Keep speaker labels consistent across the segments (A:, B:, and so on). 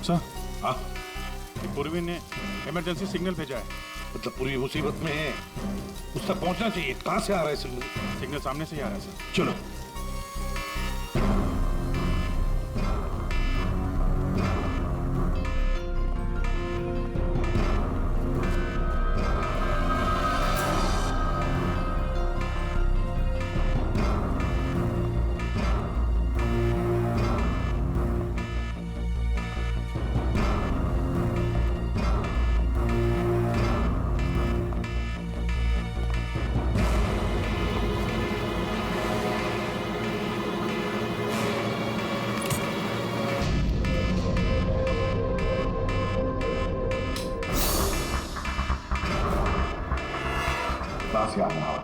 A: Sir,
B: हाँ,
A: पूर्वी ने इमरजेंसी सिग्नल भेजा है।
B: मतलब पूरी मुसीबत में है, उस तक पहुंचना चाहिए। कहां से आ रहा है सिग्नल?
A: सिग्नल सामने से ही आ रहा है सर।
B: चलो। कहां से आ रहा है?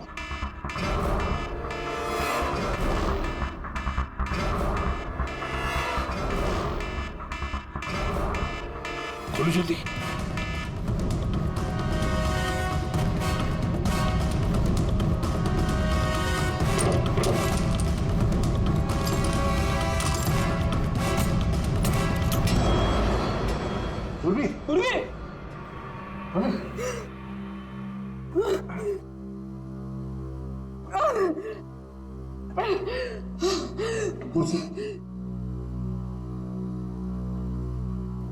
B: खोलो जल्दी। पूर्वी,
C: पूर्वी!
B: कुर्सी।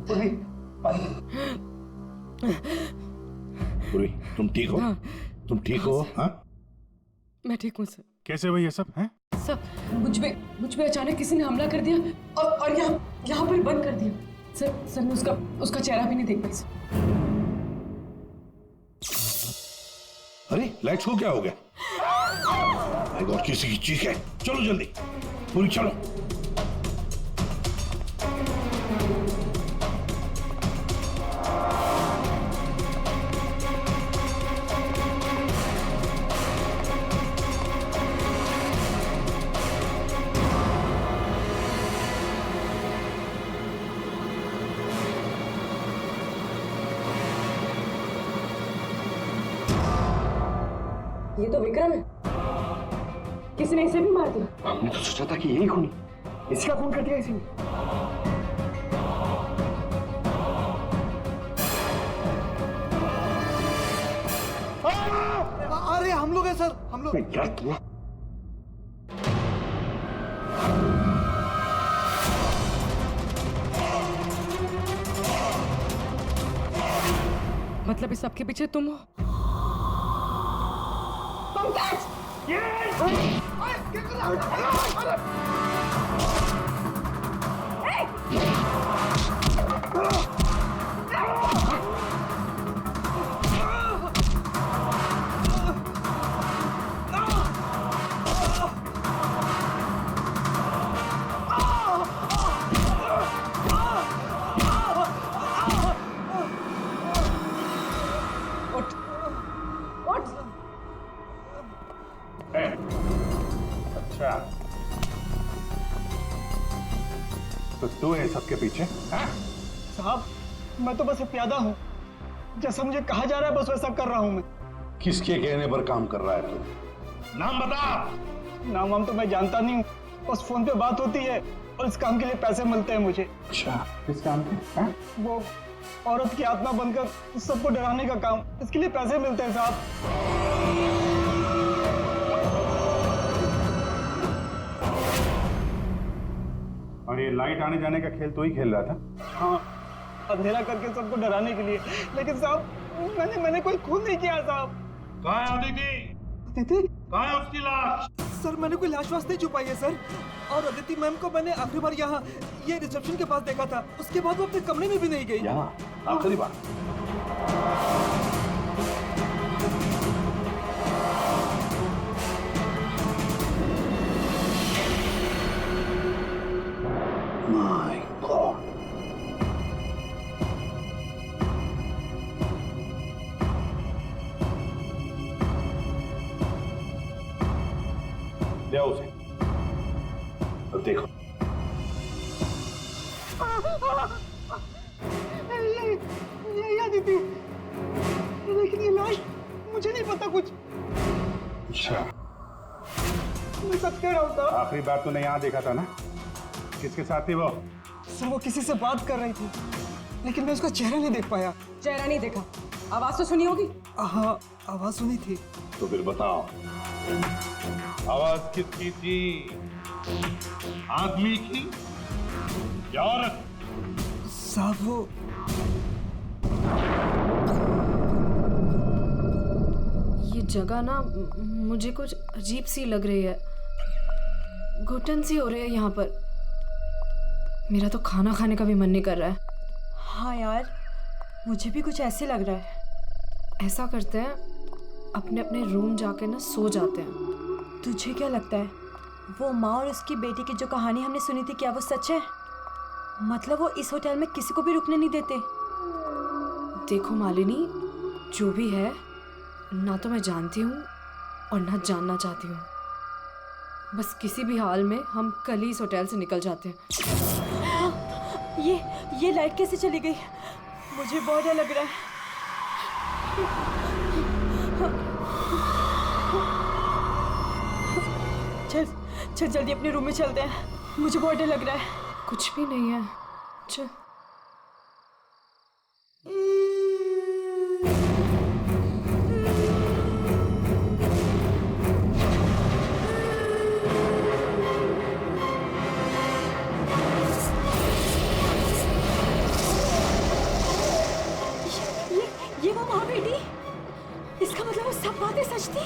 B: पूर्वी, पूर्वी, तुम ठीक हो?
C: हाँ।
B: तुम ठीक हो? हाँ?
C: मैं ठीक हूँ सर।
A: कैसे हुआ ये सब है?
C: सर, मुझ पे अचानक किसी ने हमला कर दिया और यहाँ पर बंद कर दिया। सर मैं उसका चेहरा भी नहीं देख पाई सर।
B: अरे लाइट्स को क्या हो गया? माय गॉड, किसी की चीख है। चलो जल्दी, पूरी चलो।
C: ये तो विक्रम है। किसी ने इसे भी मार दिया।
B: हमने तो सोचा था कि यही खूनी, इसका खून कर दिया इसी ने।
D: अरे हम लोग हैं सर, हम लोग।
B: क्या हुआ?
C: मतलब इस सबके पीछे तुम हो?
A: अच्छा, तो तू है सबके पीछे? हाँ?
D: साहब, मैं तो बस एक प्यादा हूँ। जैसा मुझे कहा जा रहा है बस वैसा कर रहा हूँ मैं।
B: किसके कहने पर काम कर रहा है तू? नाम बता।
D: नाम वाम तो मैं जानता नहीं हूँ, बस फोन पे बात होती है और इस काम के लिए पैसे मिलते हैं मुझे।
B: अच्छा, किस काम के? हाँ?
D: वो औरत की आत्मा बनकर सबको डराने का काम, इसके लिए पैसे मिलते हैं साहब।
A: और ये लाइट आने जाने का खेल तो ही खेल रहा था?
D: हाँ, अंधेरा करके सबको डराने के लिए। लेकिन साहब, मैंने कोई खून नहीं किया साहब।
B: कहाँ है अदिति?
D: अदिति?
B: कहाँ है उसकी लाश?
D: सर मैंने कोई लाश वाश नहीं छुपाई है सर। और अदिति मैम को मैंने आखिरी बार यहाँ ये रिसेप्शन के पास देखा था। उसके बाद वो अपने कमरे में भी नहीं गई।
B: यहाँ आखिरी बार? My God. ले आओ उसे। अब देखो।
D: ये अदिति, लेकिन ये लाश, मुझे नहीं पता कुछ।
B: अच्छा,
D: मैं सच कह रहा हूँ साहब।
A: आखिरी बार तूने यहाँ देखा था ना? किसके साथ थी वो?
D: सर वो किसी से बात कर रही थी। लेकिन मैं उसका चेहरा नहीं देख पाया।
C: चेहरा नहीं देखा, आवाज तो सुनी होगी।
D: हाँ, आवाज सुनी थी।
B: तो फिर बताओ, आवाज किसकी थी? आदमी की या औरत?
D: साहब वो
E: ये जगह ना मुझे कुछ अजीब सी लग रही है, घुटन सी हो रही है यहाँ पर। मेरा तो खाना खाने का भी मन नहीं कर रहा है।
F: हाँ यार, मुझे भी कुछ ऐसे लग रहा है।
E: ऐसा करते हैं, अपने अपने रूम जाके ना सो जाते हैं।
F: तुझे क्या लगता है, वो माँ और उसकी बेटी की जो कहानी हमने सुनी थी, क्या वो सच है? मतलब वो इस होटल में किसी को भी रुकने नहीं देते?
E: देखो मालिनी, जो भी है, ना तो मैं जानती हूँ और ना जानना चाहती हूँ। बस किसी भी हाल में हम कल ही इस होटल से निकल जाते हैं।
F: ये लाइट कैसे चली गई? मुझे बहुत डर लग रहा है। चल जल्दी अपने रूम में चलते हैं, मुझे बहुत डर लग रहा है।
E: कुछ भी नहीं है, चल।
F: ये वो माँ बेटी? इसका मतलब वो सब बातें सच थी?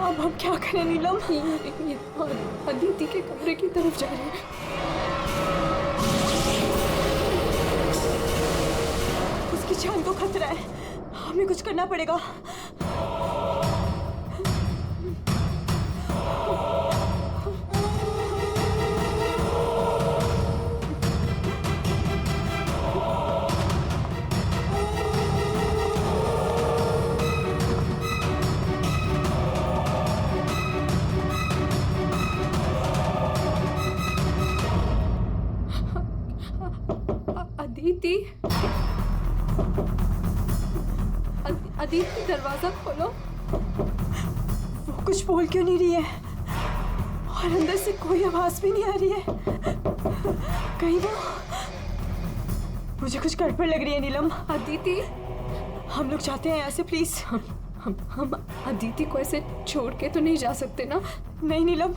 F: अब हम क्या करें नीलम?
E: ये अदिति के कमरे की तरफ जा रहे हैं।
F: उसकी जान को खतरा है, हमें कुछ करना पड़ेगा।
E: अदिति, अदिति दरवाजा खोलो।
F: वो कुछ बोल क्यों नहीं रही है? और अंदर से कोई आवाज भी नहीं आ रही है। कहीं वो, मुझे कुछ गड़बड़ लग रही है नीलम।
E: अदिति,
F: हम लोग जाते हैं यहाँ से, प्लीज।
E: हम अदिति को ऐसे छोड़ के तो नहीं जा सकते ना?
F: नहीं नीलम,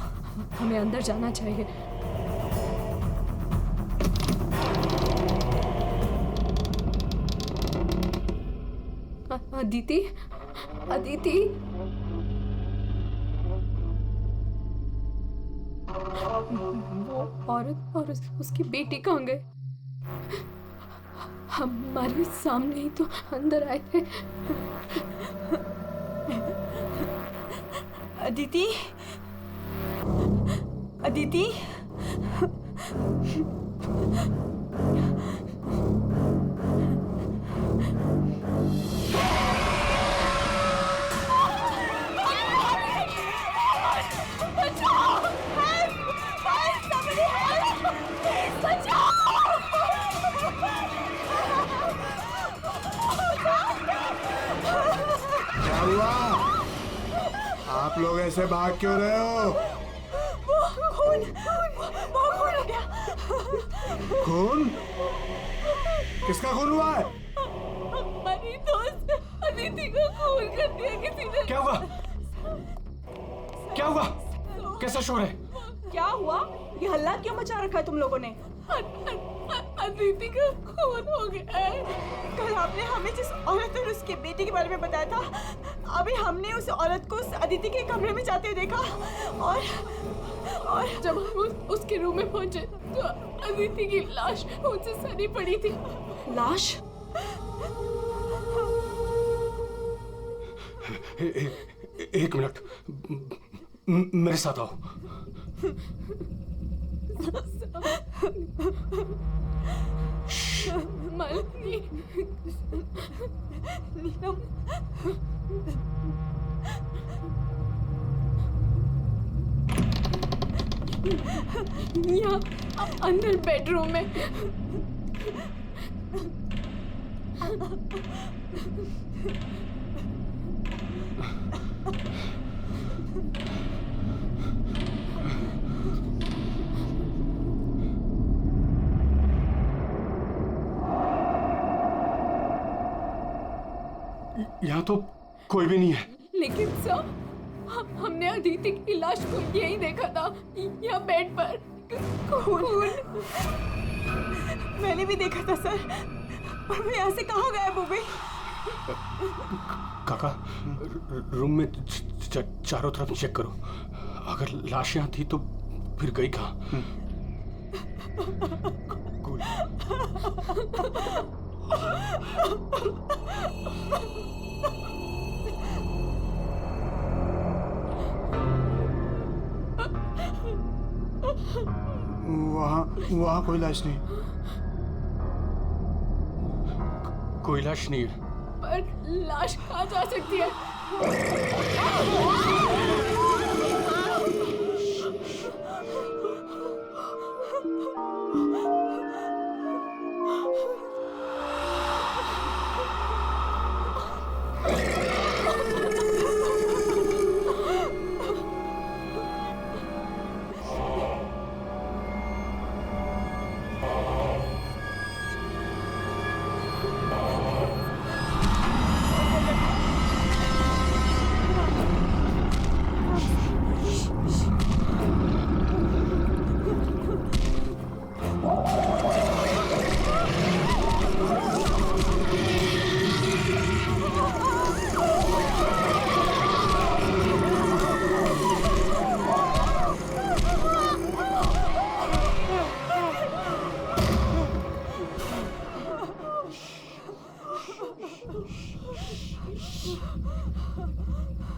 E: हमें अंदर जाना चाहिए। अदिति, अदिति, वो औरत और उसकी बेटी कहाँ गए? हमारे सामने ही तो अंदर आए थे।
F: अदिति, अदिति,
G: क्या हुआ? आप लोग ऐसे भाग क्यों रहे हो?
F: वो खून हो गया।
G: खून? किसका खून हुआ है?
F: हमारी दोस्त अदिति को खून कर दिया किसी ने।
D: क्या हुआ? क्या हुआ? कैसा शोर है?
F: क्या हुआ? ये हल्ला क्यों मचा रखा है तुम लोगों ने? अदिति का खून हो गया है। कल आपने हमें जिस औरत और उसके बेटे के बारे में बताया था, अभी हमने उस औरत को उस अदिति के कमरे में जाते हुए देखा। और
E: जब हम उसके रूम में पहुंचे तो अदिति की लाश उनसे सनी पड़ी थी।
F: लाश?
D: एक मिनट, मेरे साथ आओ।
E: मालिनी,
F: नीलम,
E: यहाँ अंदर बेडरूम में।
H: यहाँ तो कोई भी नहीं है।
E: लेकिन सर हमने अदिति की लाश को यहीं देखा था, यहाँ बेड पर खून।
F: मैंने भी देखा था सर, और वो यहाँ से कहाँ गायब हो गई?
H: काका रूम में चारों तरफ चेक करो, अगर लाश यहाँ थी तो फिर गई कहाँ?
G: वहाँ कोई लाश नहीं।
H: कोई लाश नहीं है।
E: पर लाश कहाँ जा सकती है?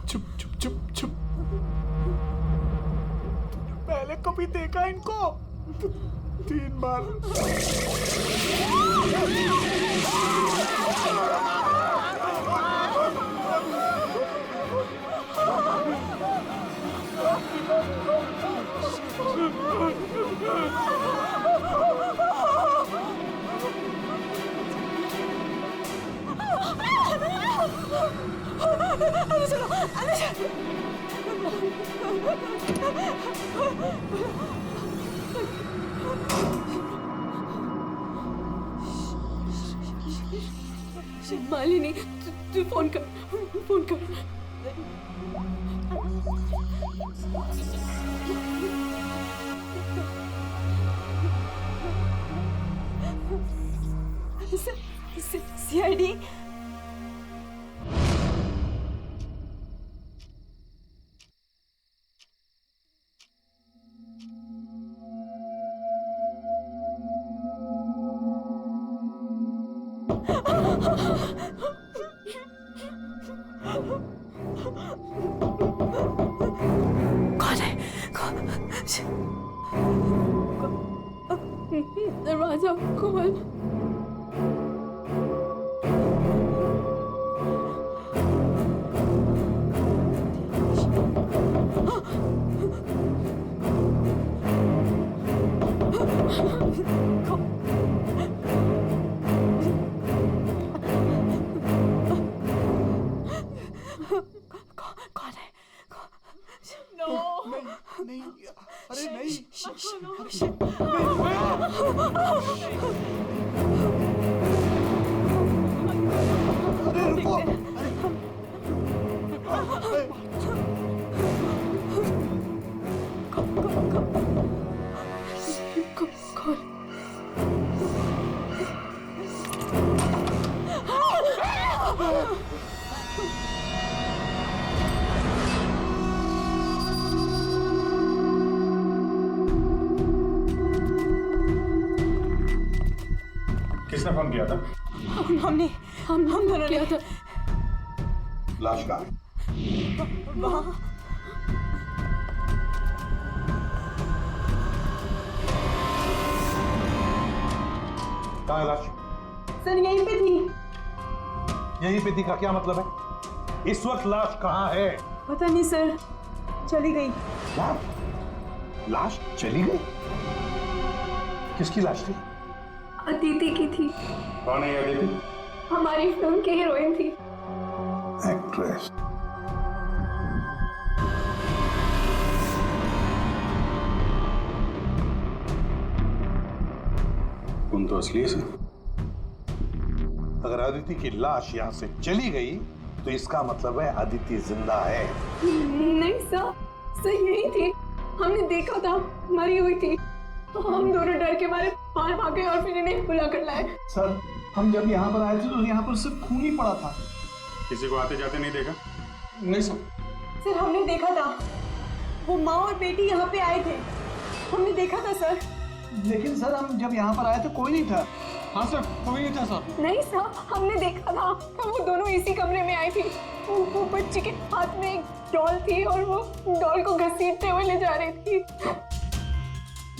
G: चुप चुप चुप चुप। पहले कभी देखा इनको? 3 बार।
E: मालिनी, तू फोन कर, फोन कर।
F: सीआईडी।
E: दरवाजा खोल।
F: कौन है?
G: नहीं, अरे नहीं। अरे रुको।
A: किसने फोन किया था?
F: हमने हम दोनों ने
E: क्या था?
B: लाश कहाँ है?
F: वहाँ
A: कहाँ है लाश?
F: सर यहीं पे थी।
A: यहीं पे थी का क्या मतलब है? इस वक्त लाश कहाँ है?
F: पता नहीं सर, चली गई।
B: क्या? लाश चली गई?
A: किसकी लाश थी?
E: अदिति की थी।
A: कौन है ये अदिति?
E: हमारी फिल्म की हीरोइन थी।
B: एक्ट्रेस।
A: तुम तो असली से अगर अदिति की लाश यहाँ से चली गई तो इसका मतलब है अदिति जिंदा है।
C: नहीं सर यही थी, हमने देखा था, मरी हुई थी। हम दोनों डर के मारे बाहर भागे और फिर इन्हें बुला कर लाए।
G: सर हम जब यहाँ पर आए थे तो यहाँ पर सिर्फ खून ही पड़ा था।
H: किसी को आते जाते नहीं देखा?
D: नहीं सर।
F: सर हमने देखा था, वो माँ और बेटी यहाँ पे आए थे, हमने देखा था सर।
G: लेकिन सर हम जब यहाँ पर आए तो कोई नहीं था।
D: हाँ सर, कोई नहीं था सर।
C: नहीं सर, हमने देखा था, वो दोनों इसी कमरे में आई थी। वो बच्ची के हाथ में एक डॉल थी और वो डॉल को घसीटते हुए ले जा रही थी।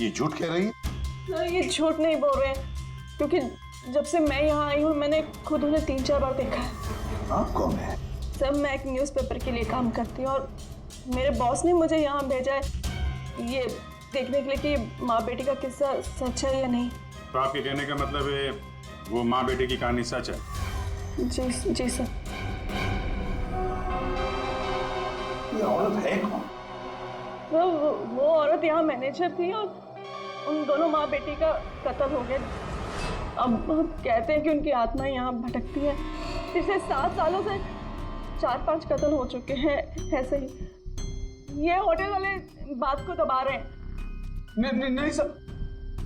A: ये झूठ कह रही है?
F: सर ये झूठ नहीं बोल रहे हैं, क्योंकि जब से मैं यहाँ आई हूँ मैंने खुद उन्हें 3-4 बार देखा है।
A: आप कौन है?
F: सर मैं एक न्यूज़पेपर के लिए काम करती हूँ और मेरे बॉस ने मुझे यहाँ भेजा है ये देखने के लिए कि माँ बेटी का किस्सा सच है या नहीं।
H: तो आपके कहने का मतलब है वो माँ बेटे की कहानी सच है?
F: जी सर।
A: ये औरत है कौन?
F: तो वो औरत यहाँ मैनेजर थी और उन दोनों माँ बेटी का कत्ल हो गया। अब कहते हैं कि उनकी आत्मा यहाँ भटकती है। पिछले 7 सालों से 4-5 कत्ल हो चुके हैं ऐसे ही। ये होटल वाले बात को दबा रहे हैं।
D: नहीं सर।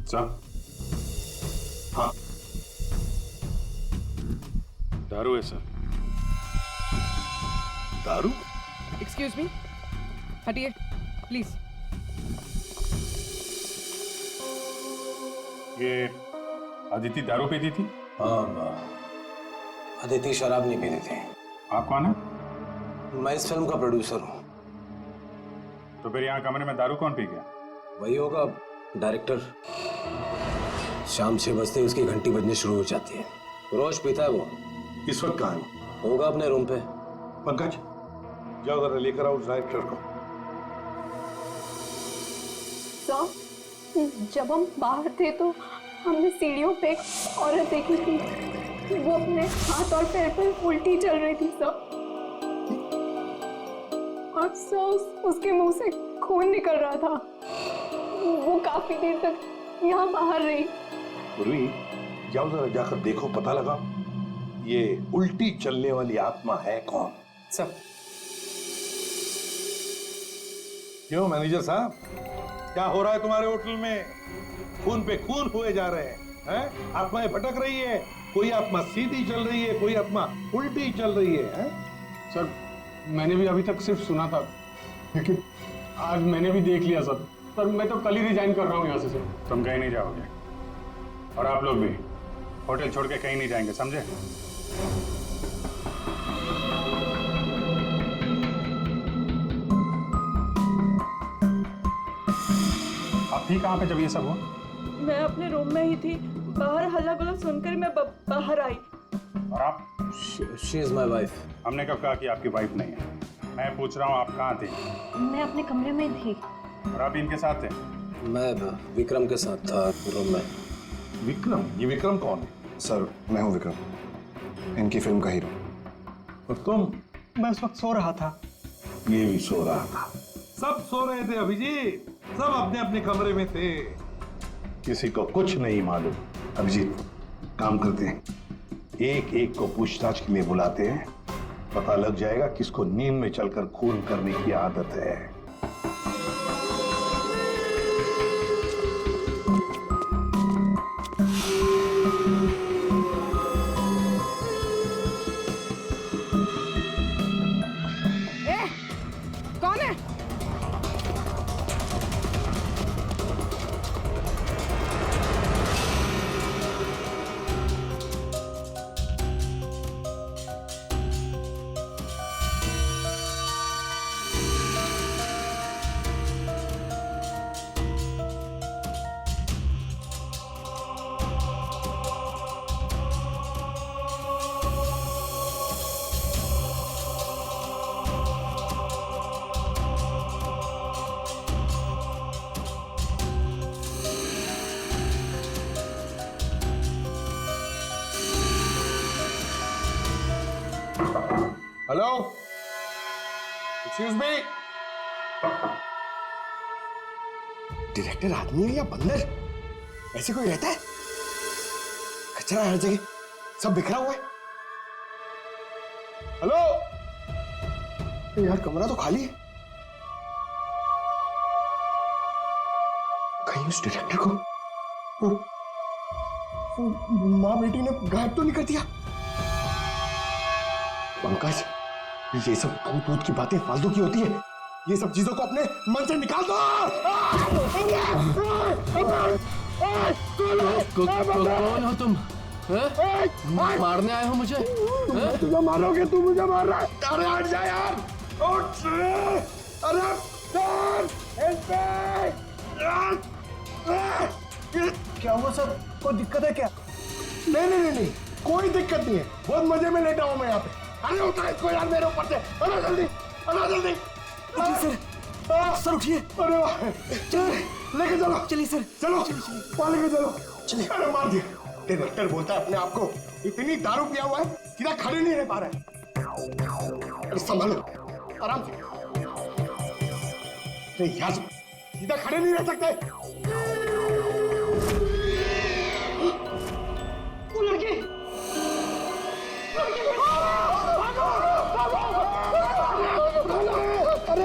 H: सर
A: हाँ
H: दारू है सर।
A: दारू?
E: एक्सक्यूज मी, हटिए प्लीज।
H: ये अदिति दारू पीती थी?
I: अदिति शराब नहीं पीती थी।
H: आप कौन है?
I: मैं इस फिल्म का प्रोड्यूसर हूँ।
H: तो फिर यहाँ कमरे में दारू कौन पी गया?
I: वही होगा डायरेक्टर। शाम 6 बजते ही उसकी घंटी बजनी शुरू हो जाती है। रोज पीता है वो।
A: इस वक्त कहाँ है?
I: होगा अपने रूम पे।
A: पंकज जाओ जरा लेकर आओ उस डायरेक्टर को।
C: सर जब हम बाहर थे तो हमने सीढ़ियों पे एक औरत देखी थी, वो अपने हाथ और पैर पर उल्टी चल रही थी सर। और सर उसके मुंह से खून निकल रहा था। वो काफी देर तक यहाँ बाहर रही।
A: पूर्वी जाओ जरा जाकर देखो, पता लगा ये उल्टी चलने वाली आत्मा है कौन।
D: सर
A: क्यों मैनेजर साहब, क्या हो रहा है तुम्हारे होटल में? खून पे खून हुए जा रहे हैं? आत्माएं भटक रही है, कोई आत्मा सीधी चल रही है, कोई आत्मा उल्टी चल रही है?
H: सर मैंने भी अभी तक सिर्फ सुना था, लेकिन आज मैंने भी देख लिया सर। सर मैं तो कल ही रिजाइन कर रहा हूँ यहाँ से सर। तुम कहीं नहीं जाओगे और आप लोग भी होटल छोड़ के कहीं नहीं जाएंगे, समझे? आप थी कहाँ पे जब ये सब हुआ?
F: मैं अपने रूम में ही थी, बाहर हल्ला गुल्ला सुनकर मैं बाहर आई।
H: और आप?
I: She is my wife.
H: हमने कब कहा कि आपकी वाइफ नहीं है? मैं पूछ रहा हूँ आप कहाँ थे?
F: मैं अपने कमरे में थी।
H: और आप इनके साथ थे?
I: मैं विक्रम के साथ था रूम में।
A: विक्रम? ये विक्रम कौन है?
G: सर मैं हूँ विक्रम, इनकी फिल्म का हीरो।
A: और तुम?
D: मैं उस वक्त सो रहा था।
A: ये भी सो रहा था। सब सो रहे थे अभिजीत, सब अपने अपने कमरे में थे, किसी को कुछ नहीं मालूम। अभिजीत काम करते हैं, एक एक को पूछताछ के लिए बुलाते हैं, पता लग जाएगा किसको नींद में चलकर खून करने की आदत है।
E: कौन है?
G: Hello, excuse me. डायरेक्टर आदमी है या बंदर? ऐसे कोई रहता है? कचरा हर जगह, सब बिखरा हुआ है। हेलो यार, कमरा तो खाली है। कहीं उस डायरेक्टर को वो माँ बेटी ने गायब तो नहीं कर दिया? पंकज, ये सब भूत भूत की बातें फालतू की होती है। ये सब चीजों को अपने मन से निकाल दो।
J: कौन हो तुम? मारने आए हो मुझे?
G: तुझे मारोगे, तू मुझे मार रहा है। अरे हट जा यार, उठ। अरे क्या हुआ सर? कोई दिक्कत है क्या? नहीं, कोई दिक्कत नहीं है। बहुत मजे में लेटा हूं मैं यहाँ पे। अरे उठा इसको यार मेरे ऊपर से। अरे जल्दी। सर उठिए। अरे वाह, लेके चलो। चलिए सर, चलो वहां लेके चलो। चलिए। अरे मार दिया। डायरेक्टर बोलता है अपने आप को इतनी दारू पिया हुआ है, सीधा खड़े नहीं रह पा रहा है। अरे संभालो, आराम से। अरे यार, सीधा खड़े नहीं रह सकते। वो लड़की अरे भागो। अरे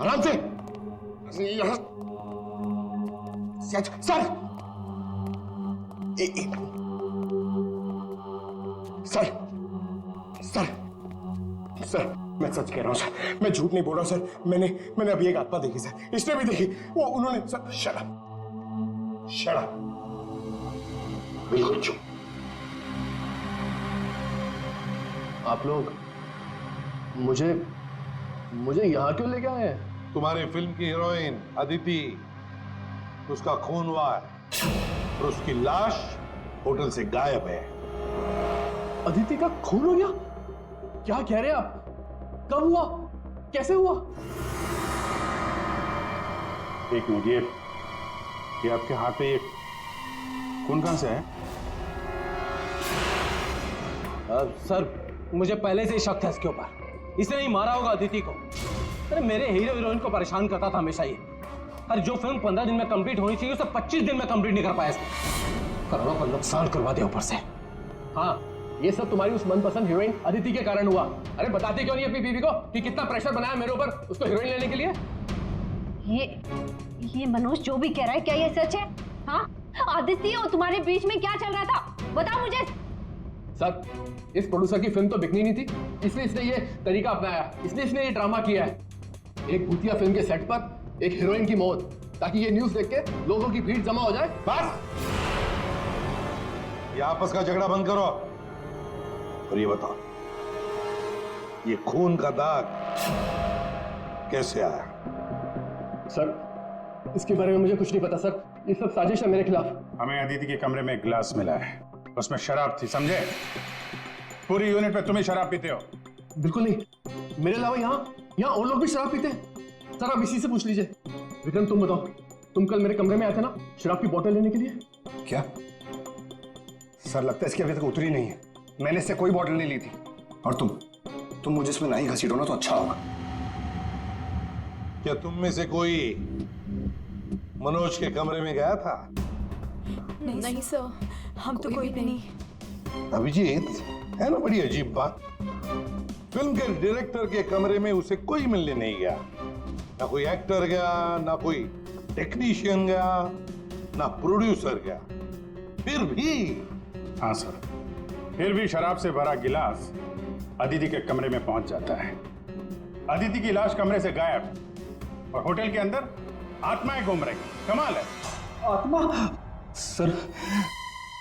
G: आराम से। यहाँ sir sir sir sir sir मैं सच कह रहा हूँ सर, मैं झूठ नहीं बोल रहा हूँ सर। मैंने अभी एक आत्मा देखी सर, इसने भी देखी। वो उन्होंने सर शराब बिल्कुल चुप।
J: आप लोग मुझे यहाँ क्यों लेके आए हैं?
A: तुम्हारी फिल्म की हीरोइन अदिति, उसका खून हुआ है और उसकी लाश होटल से गायब है।
J: अदिति का खून हो गया? क्या कह रहे हैं आप? कब हुआ? कैसे हुआ?
H: एक मिनट, ये आपके हाथ पे ये खून कहां से है?
I: सर, मुझे पहले से ही शक था इसके ऊपर। इसने ही मारा होगा अदिति को। अरे मेरे हीरो हीरोइन को परेशान करता था हमेशा ये। अरे जो फिल्म 15 दिन में कंप्लीट होनी चाहिए उसे 25 दिन में कंप्लीट नहीं कर पाया इसने। करोड़ों का नुकसान करवा दिया ऊपर से।
J: हाँ, ये सब तुम्हारी उस मनपसंद हीरोइन अदिति के कारण हुआ। अरे बताते क्यों नहीं अपनी बीवी को कि कितना प्रेशर बनाया मेरे ऊपर उसको हीरोइन लेने के लिए?
K: ये मनोज जो भी कह रहा है, क्या ये सच है? हाँ, आदित्य और तुम्हारे बीच में क्या चल रहा था? बताओ मुझे।
J: सर, इस प्रोड्यूसर की फिल्म तो बिकनी नहीं थी, इसलिए इसने ये तरीका अपनाया। इसने ये ड्रामा किया है। एक भूतिया फिल्म के सेट पर एक हीरोइन की मौत, ताकि ये न्यूज़ देख के लोगों की भीड़ जमा हो जाए।
A: बस, ये आपस का झगड़ा बंद करो और ये बताओ, ये खून का दाग कैसे आया?
J: सर, इसके बारे में मुझे कुछ नहीं पता सर। ये सब साजिश है मेरे खिलाफ।
H: हमें अदिति के कमरे में एक गिलास मिला है, उसमें शराब थी, समझे? पूरी यूनिट में तुम ही शराब पीते हो।
J: बिल्कुल नहीं, मेरे अलावा यहाँ और लोग भी शराब पीते हैं। सर, आप इसी से पूछ लीजिए। विक्रम, तुम बताओ, तुम कल मेरे कमरे में आए थे ना शराब की बोतल लेने के लिए?
G: क्या सर, लगता है इसकी अभी तक उतरी नहीं है। मैंने इससे कोई बोतल नहीं ली थी। और तुम मुझे इसमें नहीं घसीटो ना तो अच्छा होगा।
A: क्या तुम में से कोई मनोज के कमरे में गया था?
F: नहीं सर, हम तो कोई भी नहीं।
A: अभिजीत, है ना बड़ी अजीब बात। फिल्म के डायरेक्टर के कमरे में उसे कोई मिलने नहीं गया। ना कोई एक्टर गया, ना कोई टेक्नीशियन गया, ना प्रोड्यूसर गया। फिर भी
H: हाँ सर, फिर भी शराब से भरा गिलास अदिति के कमरे में पहुंच जाता है। अदिति की लाश कमरे से गायब और होटल के अंदर आत्माएं घूम रही। कमाल है।
D: आत्मा? सर,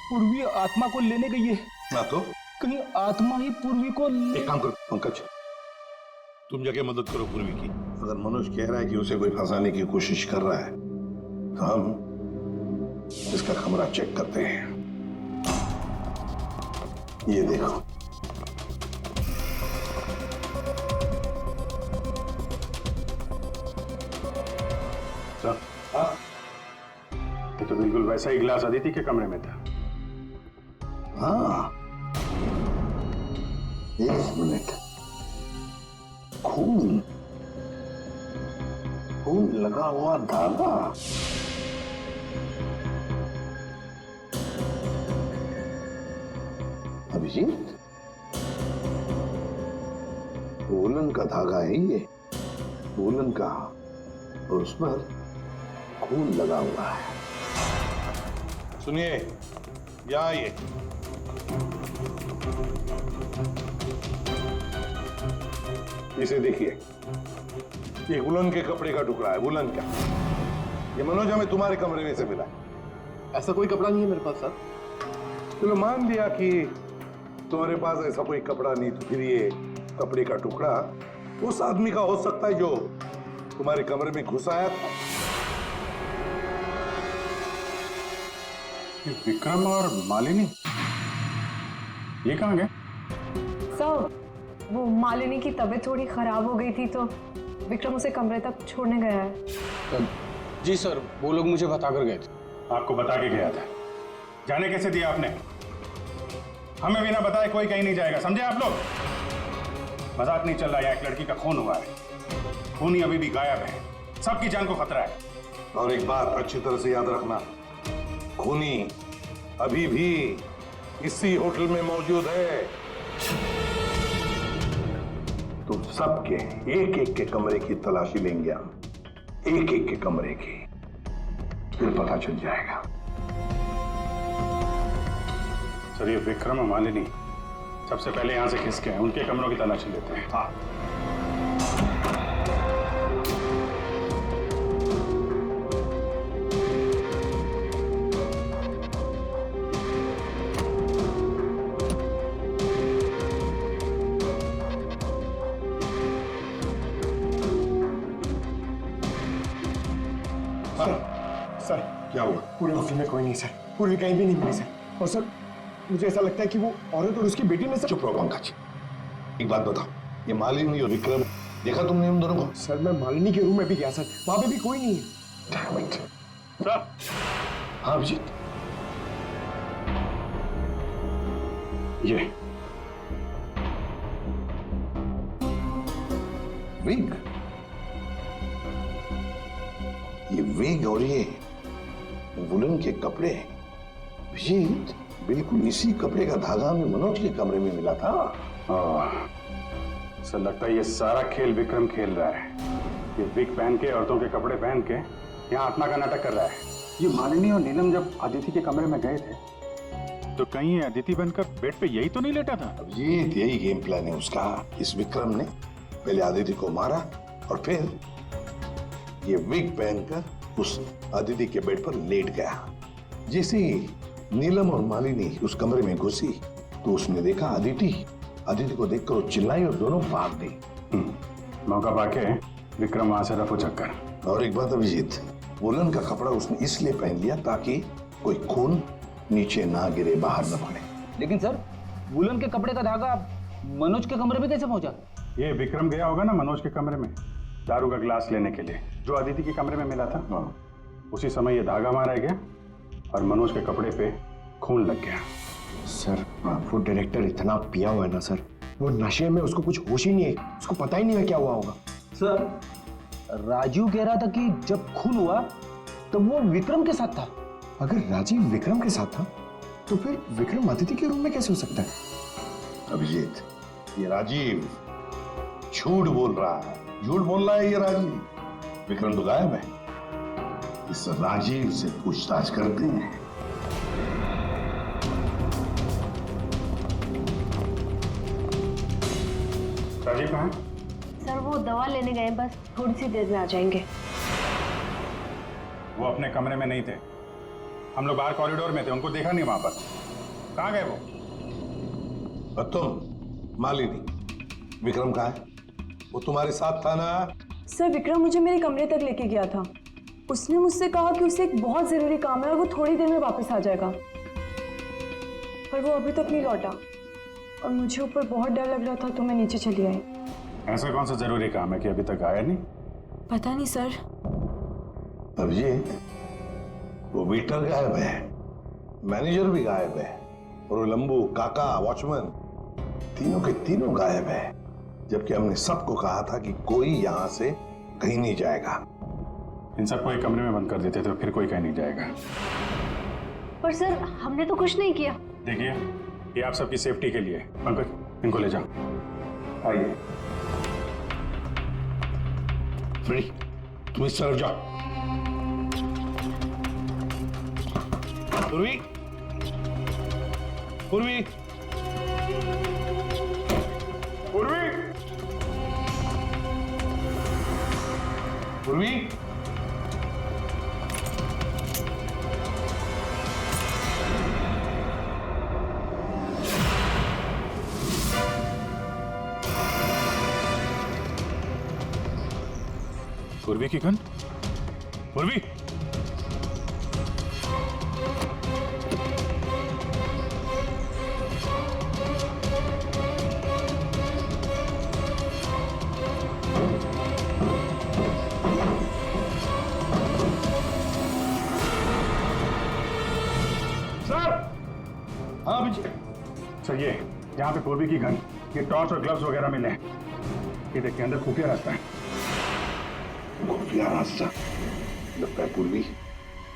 D: पूर्वी आत्मा को लेने गई है।
A: ना तो
D: कहीं आत्मा ही पूर्वी को
A: एक काम करो पंकज, तुम जाके मदद करो पूर्वी की।
B: अगर मनोज कह रहा है कि उसे कोई फंसाने की कोशिश कर रहा है तो हम इसका कमरा चेक करते हैं। ये देखो,
H: सर ये तो बिल्कुल वैसा ही गिलास अदिति के कमरे में था।
B: हाँ, एक मिनट, खून खून लगा हुआ धागा। अभिजीत, वूलन का धागा है ये, वूलन का, और उस पर खून लगा हुआ है।
A: सुनिए, यहाँ आइए। इसे देखिए, ये वुलन के कपड़े का टुकड़ा है, वुलन का। ये मनोज हमें तुम्हारे कमरे में से मिला है।
J: ऐसा कोई कपड़ा नहीं है मेरे पास सर।
A: चलो मान लिया कि तुम्हारे पास ऐसा कोई कपड़ा नहीं, तो फिर ये कपड़े का टुकड़ा उस आदमी का हो सकता है जो तुम्हारे कमरे में घुस आया था।
H: ये विक्रम और मालिनी ये कहाँ गए?
E: सर, वो मालिनी की तबीयत थोड़ी खराब हो गई थी तो विक्रम उसे कमरे तक छोड़ने गया है।
I: जी सर, वो लोग मुझे बता कर गए थे।
H: आपको बता के गया था? जाने कैसे दिया आपने? हमें बिना बताए कोई कहीं नहीं जाएगा, समझे आप लोग? मजाक नहीं चल रहा है, एक लड़की का खून हुआ है, खूनी अभी भी गायब है, सबकी जान को खतरा है।
A: और एक बात अच्छी तरह से याद रखना, खूनी अभी भी इसी होटल में मौजूद है।
B: तो सबके एक एक के कमरे की तलाशी लेंगे हम, एक एक के कमरे की, फिर पता चल जाएगा।
H: सर, ये विक्रम और मालिनी सबसे पहले यहां से खिसके हैं, उनके कमरों की तलाशी लेते हैं।
B: हाँ,
G: सर
B: क्या हुआ?
G: पूरे ऑफिस में कोई नहीं सर, पूरी कहीं भी नहीं मिली सर। और सर मुझे ऐसा लगता है कि वो औरत और उसकी बेटी ने सर।
B: चुप रहो पंकज, एक बात बताओ, ये मालिनी और विक्रम देखा तुमने उन दोनों को?
G: सर मैं मालिनी के रूम में भी गया सर, वहां पे भी कोई नहीं है।
H: सर,
B: हाँ अभिजीत,
H: ये
B: विग, ये विग और ये वुलन के कपड़े, अभिजीत बिल्कुल इसी कपड़े का धागा हमें मनोज के कमरे में मिला था।
H: सर, लगता है ये सारा खेल विक्रम खेल रहा है। ये विग पहन के, औरतों के कपड़े पहन के यहाँ आत्मा का नाटक कर रहा है। ये मालिनी और नीलम जब अदिति के कमरे में गए थे तो कहीं ये अदिति बनकर बेड पे यही तो नहीं लेटा था?
B: अभिजीत यही गेम प्लान है उसका। इस विक्रम ने पहले अदिति को मारा और फिर ये विग पहनकर उस अदिति के बेड पर लेट गया। जैसे ही नीलम और मालिनी उस कमरे में घुसी तो उसने देखा अदिति को देखकर वो चिल्लाई और दोनों भाग गई।
H: मौका पाके विक्रम वहां से रफू चक्कर।
B: और एक बात अभिजीत, वुलन का कपड़ा उसने इसलिए पहन लिया ताकि कोई खून नीचे ना गिरे, बाहर न पड़े।
I: लेकिन सर, वुलन के कपड़े का धागा मनोज के कमरे में कैसे पहुंचा?
H: ये विक्रम गया होगा ना मनोज के कमरे में दारू का गिलास लेने के लिए, जो अदिति के कमरे में मिला था। उसी समय ये धागा मारा गया और मनोज के कपड़े पे खून लग गया।
G: सर वो डायरेक्टर इतना पिया हुआ है ना सर, वो नशे में उसको कुछ होश ही नहीं है, उसको पता ही नहीं है क्या हुआ होगा।
I: सर, राजीव कह रहा था कि जब खून हुआ तब वो विक्रम के साथ था।
G: अगर राजीव विक्रम के साथ था तो फिर विक्रम अदिति के रूम में कैसे हो सकता है?
B: अभिजीत, ये राजीव झूठ बोल रहा है, झूठ बोल रहा है ये राजीव। विक्रम तो गायब है। इस राजीव से पूछताछ करते हैं।
H: राजीव कहाँ है?
K: सर वो दवा लेने गए, बस थोड़ी सी देर में आ जाएंगे।
H: वो अपने कमरे में नहीं थे, हम लोग बाहर कॉरिडोर में थे, उनको देखा नहीं वहां पर। कहाँ गए वो?
A: और तुम मालिनी, विक्रम कहाँ है? वो तुम्हारे साथ था ना?
F: सर विक्रम मुझे मेरे कमरे तक लेके गया था। उसने मुझसे कहा कि उसे एक बहुत जरूरी काम है और वो थोड़ी देर में वापस आ जाएगा, पर वो अभी तक नहीं लौटा और मुझे ऊपर बहुत डर लग रहा था तो मैं नीचे चली आई।
H: ऐसा कौन सा जरूरी काम है कि अभी तक आया नहीं?
F: पता नहीं सर।
B: अभिजीत, वो वेटर गायब है, मैनेजर भी गायब है, और वो लंबू, काका, वॉचमैन, तीनों के तीनों गायब है, जबकि हमने सबको कहा था कि कोई यहां से कहीं नहीं जाएगा।
H: इन सबको एक कमरे में बंद कर देते तो फिर कोई कहीं नहीं जाएगा।
K: पर सर हमने तो कुछ नहीं किया।
H: देखिए, ये आप सबकी सेफ्टी के लिए है। पंकज, इनको ले जाओ। आइए।
B: फ्रेडी, तुम इस तरफ जाओ। पूर्वी, पूर्वी,
H: पूर्वी,
B: पूर्वी,
H: पूर्वी की गन? पूर्वी,
B: हाँ अभिजीत।
H: सर ये यहाँ पे पूर्वी की गन, ये टॉर्च और ग्लव्स वगैरह मिले हैं। ये देखिए, अंदर खुफिया रास्ता है।
B: खुफिया रास्ता? लगता है पूर्वी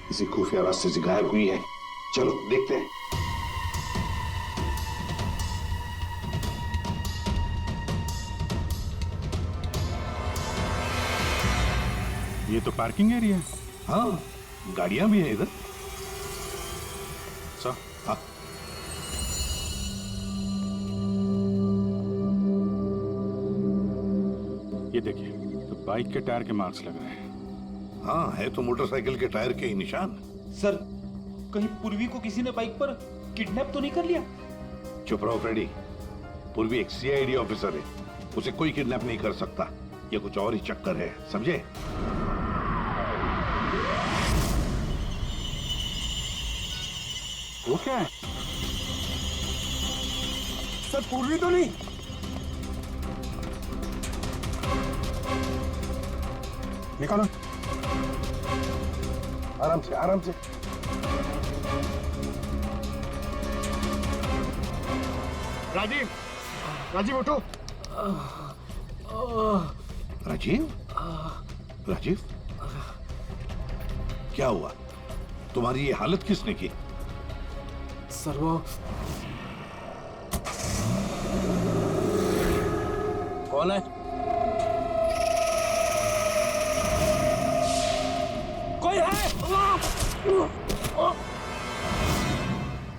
B: किसी खुफिया रास्ते से गायब हुई है। चलो देखते हैं।
H: ये तो पार्किंग एरिया है।
B: हाँ, गाड़ियां भी है इधर।
H: सर,
B: हाँ,
H: ये देखिए, तो बाइक के टायर के मार्क्स लग रहे हैं।
B: हाँ, है तो मोटरसाइकिल के टायर के ही निशान।
D: सर कहीं पूर्वी को किसी ने बाइक पर किडनैप तो नहीं कर लिया?
B: चुप रहो फ्रेडी। पूर्वी एक सीआईडी ऑफिसर है, उसे कोई किडनैप नहीं कर सकता। ये कुछ और ही चक्कर है, समझे?
H: वो क्या है?
D: सर पूर्वी तो नहीं?
H: निकालो।
B: आराम से, आराम से।
G: राजीव, राजीव उठो।
B: राजीव, राजीव, क्या हुआ? तुम्हारी ये हालत किसने की?
I: सर वो कौन है? कोई है?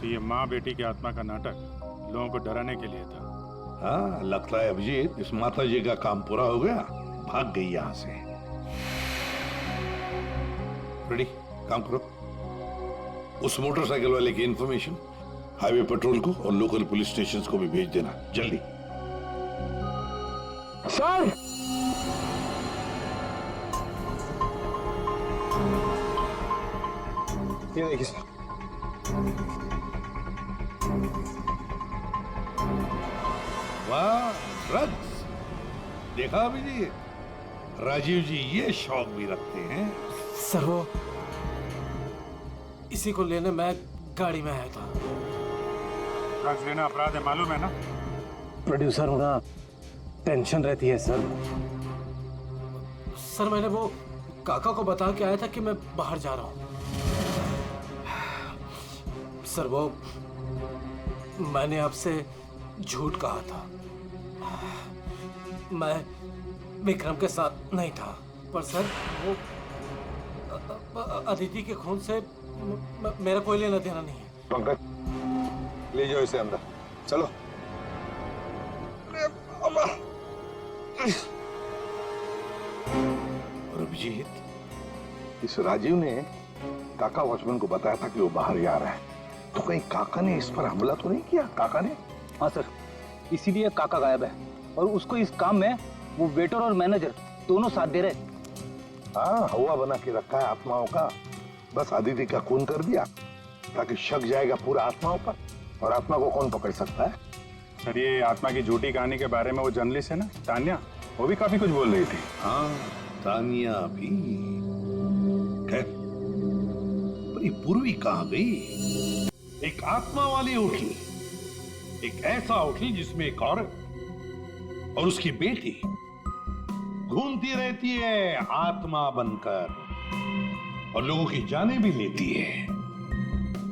H: तो ये माँ बेटी की आत्मा का नाटक लोगों को डराने के लिए था।
B: हाँ, लगता है अभिजीत इस माता जी का काम पूरा हो गया, भाग गई यहां से। रेडी, काम करो। उस मोटरसाइकिल वाले की इंफॉर्मेशन हाईवे पेट्रोल को और लोकल पुलिस स्टेशन को भी भेज देना, जल्दी।
G: सर, ये देखिए सर।
B: वाह, ड्रग्स। देखा अभिजीत, राजीव जी ये शौक भी रखते हैं।
I: सर वो इसी को लेने मैं गाड़ी में आया था।
H: ड्रग्स लेना अपराध है, मालूम है ना?
I: प्रोड्यूसर होना टेंशन रहती है सर। सर मैंने वो काका को बता के आया था कि मैं बाहर जा रहा हूँ। सर वो मैंने आपसे झूठ कहा था। मैं विक्रम के साथ नहीं था, पर सर वो अदिति के खून से मेरा कोई लेना देना नहीं है।
B: पंकज, ले जाओ इसे अंदर, चलो। और अभिजीत, इस राजीव ने काका वॉचमैन को बताया था कि वो बाहर जा रहा है, तो कहीं काका ने इस पर हमला तो नहीं किया? काका ने?
L: हाँ सर, इसीलिए काका गायब है और उसको इस काम में वो वेटर और मैनेजर दोनों साथ दे रहे।
B: हाँ, हवा बना के रखा है आत्माओं का। बस आदिति का खून कर दिया ताकि शक जाएगा पूरा आत्माओं पर, और आत्मा को कौन पकड़ सकता है?
H: सर ये आत्मा की झूठी कहानी के बारे में वो जर्नलिस्ट है ना तान्या, वो भी काफी कुछ बोल रही थी।
B: हाँ, तानिया भी। खैर, पर ये पूर्वी कहाँ गई?
A: एक आत्मा वाली होटल, एक ऐसा होटल जिसमें एक औरत और उसकी बेटी घूमती रहती है आत्मा बनकर, और लोगों की जानें भी लेती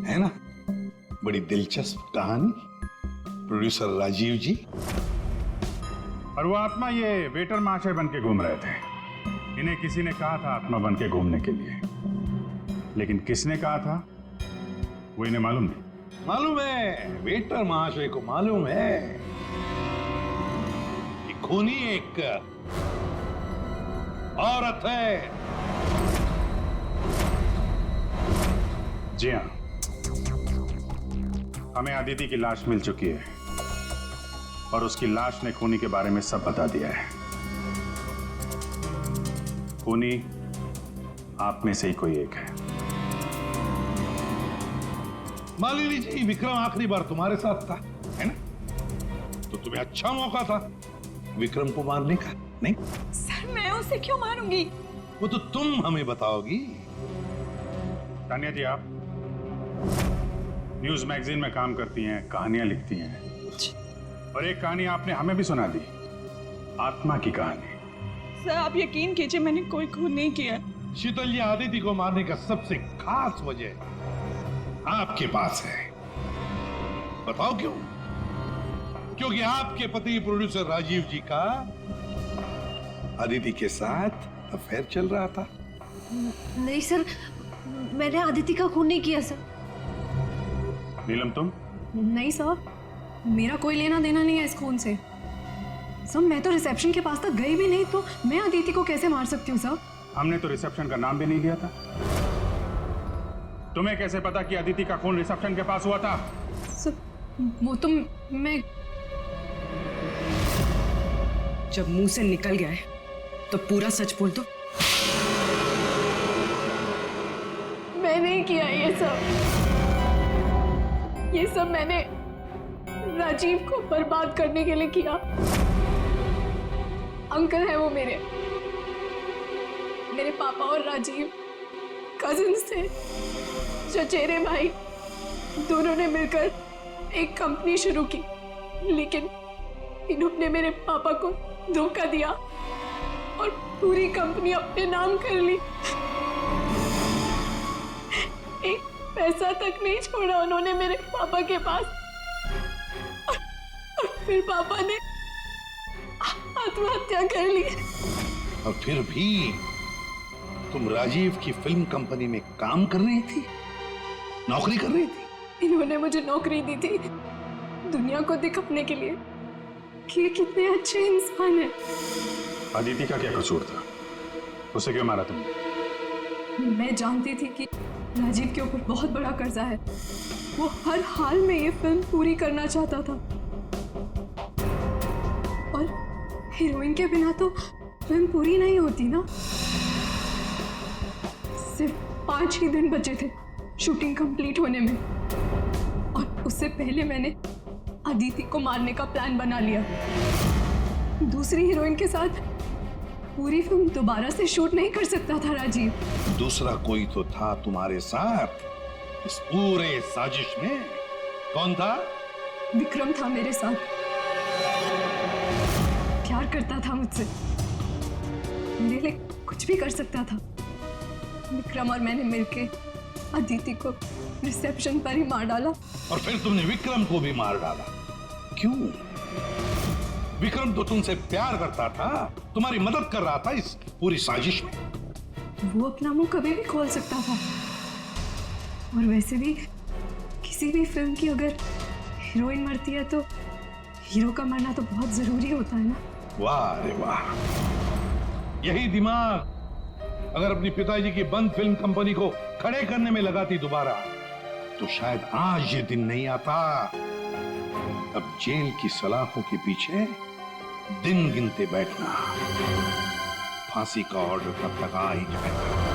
A: है ना? बड़ी दिलचस्प कहानी। प्रोड्यूसर राजीव जी।
H: और वो आत्मा ये वेटर महाशय बन के घूम रहे थे। इन्हें किसी ने कहा था आत्मा बन के घूमने के लिए, लेकिन किसने कहा था वो इन्हें मालूम नहीं।
A: मालूम है, वेटर महाशय को मालूम है कि खूनी एक औरत है।
H: जी हाँ, हमें आदिति की लाश मिल चुकी है और उसकी लाश ने खूनी के बारे में सब बता दिया है। खूनी आप में से ही कोई एक है।
A: मालिनी जी, विक्रम आखिरी बार तुम्हारे साथ था, है ना? तो तुम्हें अच्छा मौका था विक्रम को मारने का, नहीं?
F: सर मैं उसे क्यों मारूंगी?
A: वो तो तुम हमें बताओगी।
H: तान्या जी, आप न्यूज मैगजीन में काम करती हैं, कहानियां लिखती हैं, और एक कहानी आपने हमें भी सुना दी, आत्मा की कहानी।
F: सर आप यकीन कीजिए, मैंने कोई खून नहीं किया।
A: शीतल जी, आदिति को मारने का सबसे खास वजह आपके पास है। बताओ क्यों? क्योंकि आपके पति प्रोड्यूसर राजीव जी का आदिति के साथ अफेयर चल रहा था।
E: नहीं सर, मैंने आदिति का खून नहीं किया सर।
H: नीलम तुम?
E: नहीं सर, मेरा कोई लेना देना नहीं है इस खून से। सर मैं तो रिसेप्शन के पास तक गई भी नहीं, तो मैं आदिति को कैसे मार सकती हूँ सर?
H: हमने तो रिसेप्शन का नाम भी नहीं लिया था। तुम्हें कैसे पता कि आदिति का खून रिसेप्शन के पास हुआ था?
E: सर वो तो मैं, जब मुंह से निकल गया है तो पूरा सच बोल दो।
C: मैं नहीं किया ये सब मैंने राजीव को बर्बाद करने के लिए किया। अंकल है वो मेरे पापा और राजीव कजिन्स थे, चचेरे भाई। दोनों ने मिलकर एक कंपनी शुरू की, लेकिन इन्होंने मेरे पापा को धोखा दिया और पूरी कंपनी अपने नाम कर ली। एक पैसा तक नहीं छोड़ा उन्होंने मेरे पापा के पास, और फिर पापा ने आत्महत्या कर ली।
A: और फिर भी तुम राजीव की फिल्म कंपनी में काम कर रही थी, नौकरी कर रही थी।
C: इन्होंने मुझे नौकरी दी थी दुनिया को दिखाने के लिए कि ये कितने अच्छे इंसान हैं।
H: आदिति का क्या कसूर था? उसे क्यों मारा तुमने?
C: मैं जानती थी कि राजीव के ऊपर बहुत बड़ा कर्जा है। वो हर हाल में ये फिल्म पूरी करना चाहता था, और हीरोइन के बिना तो फिल्म पूरी नहीं होती ना। सिर्फ 5 ही दिन बचे थे शूटिंग कंप्लीट होने में, और उससे पहले मैंने अदिति को मारने का प्लान बना लिया। दूसरी हीरोइन के साथ पूरी फिल्म दोबारा से शूट नहीं कर सकता था राजीव।
A: दूसरा कोई तो था तुम्हारे साथ इस पूरे साजिश में। कौन था?
C: विक्रम था मेरे साथ। प्यार करता था मुझसे, मेरे लिए कुछ भी कर सकता था। विक्रम और मैंने मिलके अदिति को रिसेप्शन पर ही मार डाला।
A: और फिर तुमने विक्रम को भी मार डाला। क्यों? विक्रम तो तुमसे प्यार करता था, तुम्हारी मदद कर रहा था इस पूरी साजिश में।
C: वो अपना मुंह कभी भी खोल सकता था, और वैसे भी किसी भी फिल्म की अगर हीरोइन मरती है तो हीरो का मरना तो बहुत जरूरी होता है ना।
A: वाह रे वाह, यही दिमाग अगर अपनी पिताजी की बंद फिल्म कंपनी को खड़े करने में लगाती दोबारा, तो शायद आज ये दिन नहीं आता। अब जेल की सलाखों के पीछे दिन गिनते बैठना।
B: फांसी का ऑर्डर तब तक आ ही जाएगा।